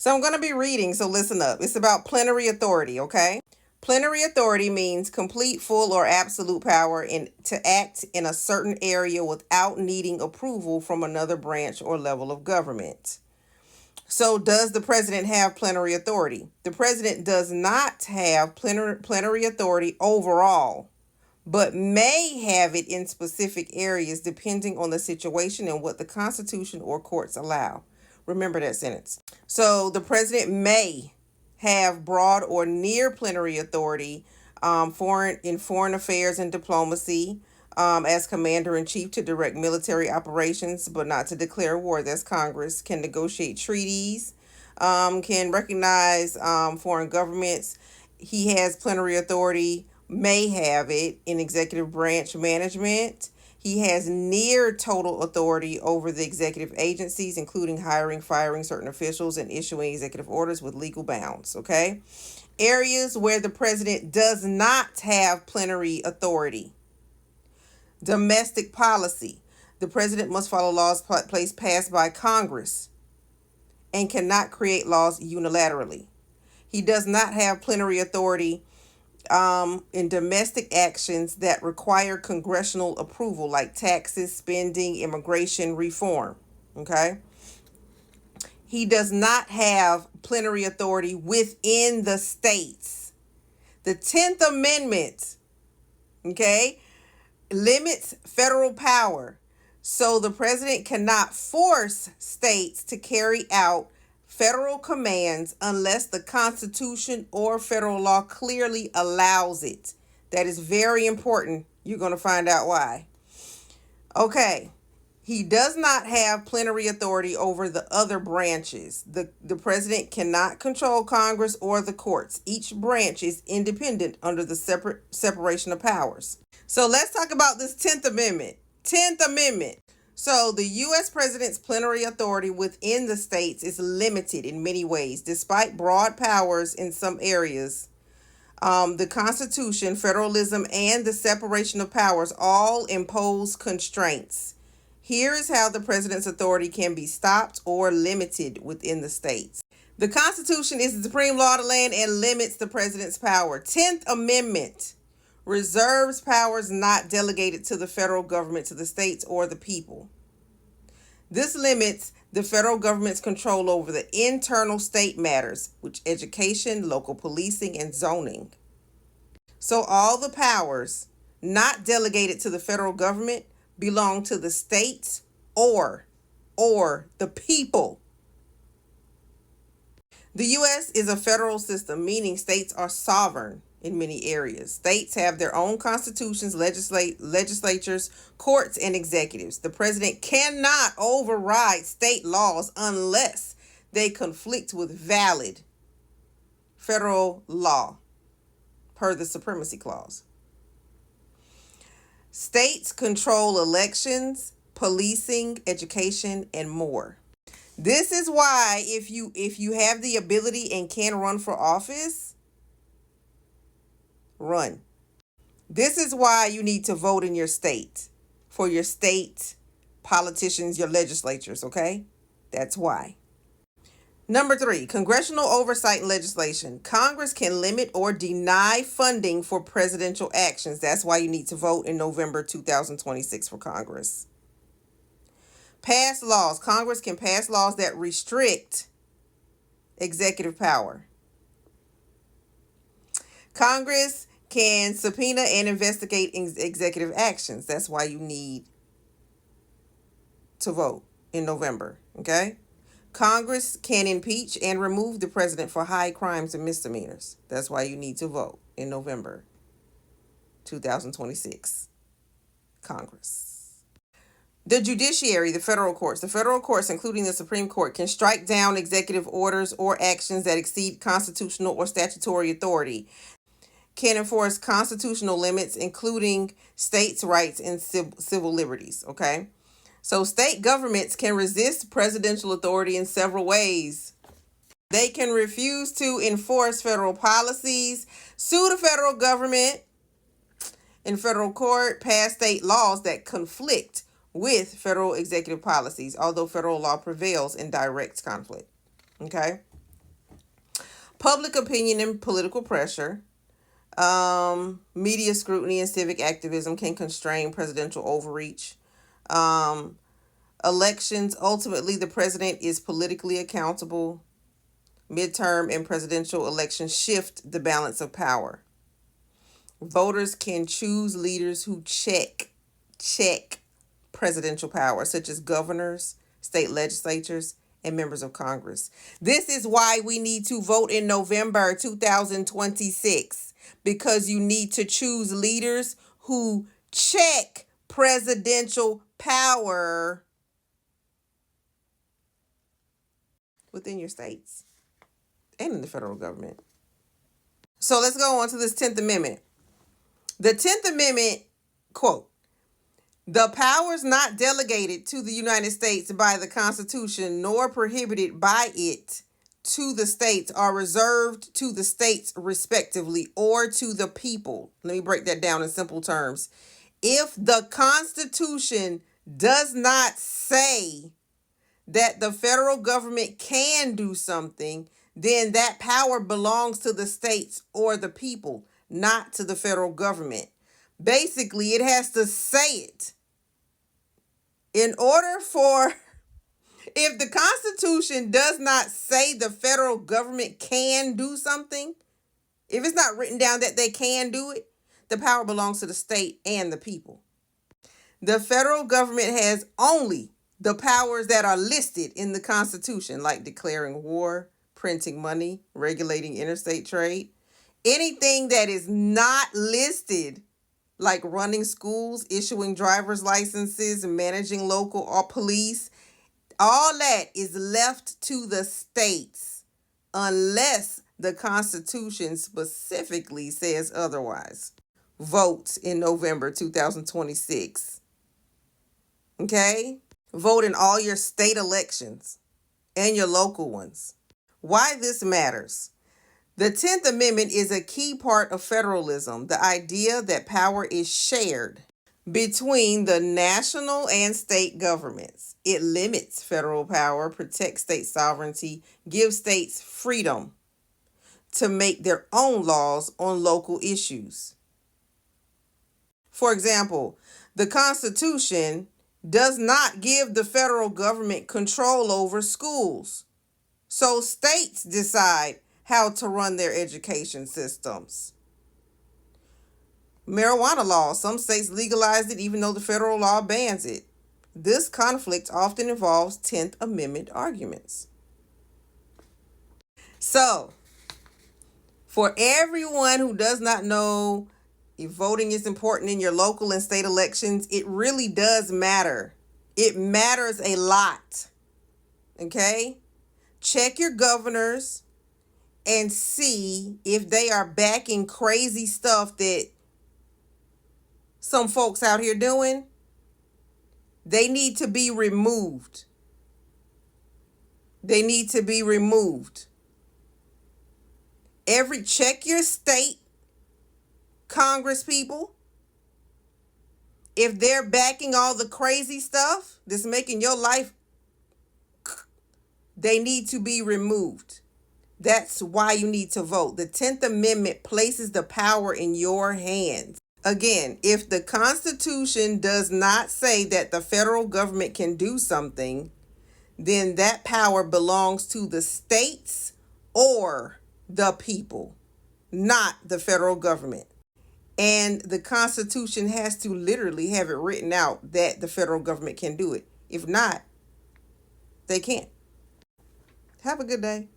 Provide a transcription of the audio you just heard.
So I'm going to be reading, so listen up. It's about plenary authority, okay? Plenary authority means complete, full, or absolute power to act in a certain area without needing approval from another branch or level of government. So, does the president have plenary authority? The president does not have plenary authority overall, but may have it in specific areas depending on the situation and what the Constitution or courts allow. Remember that sentence. So, the president may have broad or near plenary authority foreign affairs and diplomacy, as commander in chief to direct military operations, but not to declare war. That's Congress. Can negotiate treaties, can recognize foreign governments. He has plenary authority, may have it in executive branch management. He has near total authority over the executive agencies, including hiring, firing certain officials, and issuing executive orders with legal bounds. Okay? Areas where the president does not have plenary authority. Domestic policy. The president must follow laws passed by Congress and cannot create laws unilaterally. He does not have plenary authority in domestic actions that require congressional approval, like taxes, spending, immigration reform. Okay? He does not have plenary authority within the states. The 10th Amendment, okay, limits federal power. So the president cannot force states to carry out federal commands unless the Constitution or federal law clearly allows it. That is very important. You're going to find out why. Okay. He does not have plenary authority over the other branches. The president cannot control Congress or the courts. Each branch is independent under the separation of powers. So let's talk about this 10th Amendment. 10th Amendment. So the U.S. president's plenary authority within the states is limited in many ways. Despite broad powers in some areas, the Constitution, federalism, and the separation of powers all impose constraints. Here is how the president's authority can be stopped or limited within the states. The Constitution is the supreme law of the land and limits the president's power. 10th Amendment reserves powers not delegated to the federal government, to the states, or the people. This limits the federal government's control over the internal state matters, which education, local policing, and zoning. So all the powers not delegated to the federal government belong to the states or the people. The U.S. is a federal system, meaning states are sovereign in many areas. States have their own constitutions, legislatures, courts, and executives. The president cannot override state laws unless they conflict with valid federal law, per the Supremacy Clause. States control elections, policing, education, and more. This is why if you have the ability and can run for office, run. This is why you need to vote in your state, for your state politicians, your legislatures, okay? That's why. Number 3, congressional oversight and legislation. Congress can limit or deny funding for presidential actions. That's why you need to vote in November 2026 for Congress. Pass laws. Congress can pass laws that restrict executive power. Congress can subpoena and investigate executive actions. That's why you need to vote in November, okay? Congress can impeach and remove the president for high crimes and misdemeanors. That's why you need to vote in November 2026. Congress. The judiciary, the federal courts. The federal courts, including the Supreme Court, can strike down executive orders or actions that exceed constitutional or statutory authority. Can enforce constitutional limits, including states' rights and civil liberties, okay? So state governments can resist presidential authority in several ways. They can refuse to enforce federal policies, sue the federal government in federal court, pass state laws that conflict with federal executive policies, although federal law prevails in direct conflict. Okay? Public opinion and political pressure. Media scrutiny and civic activism can constrain presidential overreach. Um, Elections, ultimately, the president is politically accountable. Midterm and presidential elections shift the balance of power. Voters can choose leaders who check presidential power, such as governors, state legislatures, and members of Congress. This is why we need to vote in November 2026, because you need to choose leaders who check presidential power within your states and in the federal government. So let's go on to this 10th Amendment. The 10th Amendment, quote, "The powers not delegated to the United States by the Constitution nor prohibited by it to the states are reserved to the states respectively or to the people." Let me break that down in simple terms. If the Constitution does not say that the federal government can do something, then that power belongs to the states or the people, not to the federal government. Basically, it has to say it. In order for, if the Constitution does not say the federal government can do something, if it's not written down that they can do it, the power belongs to the state and the people. The federal government has only the powers that are listed in the Constitution, like declaring war, printing money, regulating interstate trade. Anything that is not listed, like running schools, issuing driver's licenses, managing local or police, all that is left to the states unless the Constitution specifically says otherwise. Vote in November 2026. Okay? Vote in all your state elections and your local ones. Why this matters. The 10th Amendment is a key part of federalism, the idea that power is shared between the national and state governments. It limits federal power, protects state sovereignty, gives states freedom to make their own laws on local issues. For example, the Constitution does not give the federal government control over schools. So states decide how to run their education systems. Marijuana law, some states legalized it even though the federal law bans it. This conflict often involves 10th Amendment arguments. So, for everyone who does not know if voting is important in your local and state elections, it really does matter. It matters a lot. Okay? Check your governors and see if they are backing crazy stuff that some folks out here doing. They need to be removed. They need to be removed. Check your state Congress people. If they're backing all the crazy stuff that's making your life, they need to be removed. That's why you need to vote. The 10th Amendment places the power in your hands. Again, if the Constitution does not say that the federal government can do something, then that power belongs to the states or the people, not the federal government. And the Constitution has to literally have it written out that the federal government can do it. If not, they can't. Have a good day.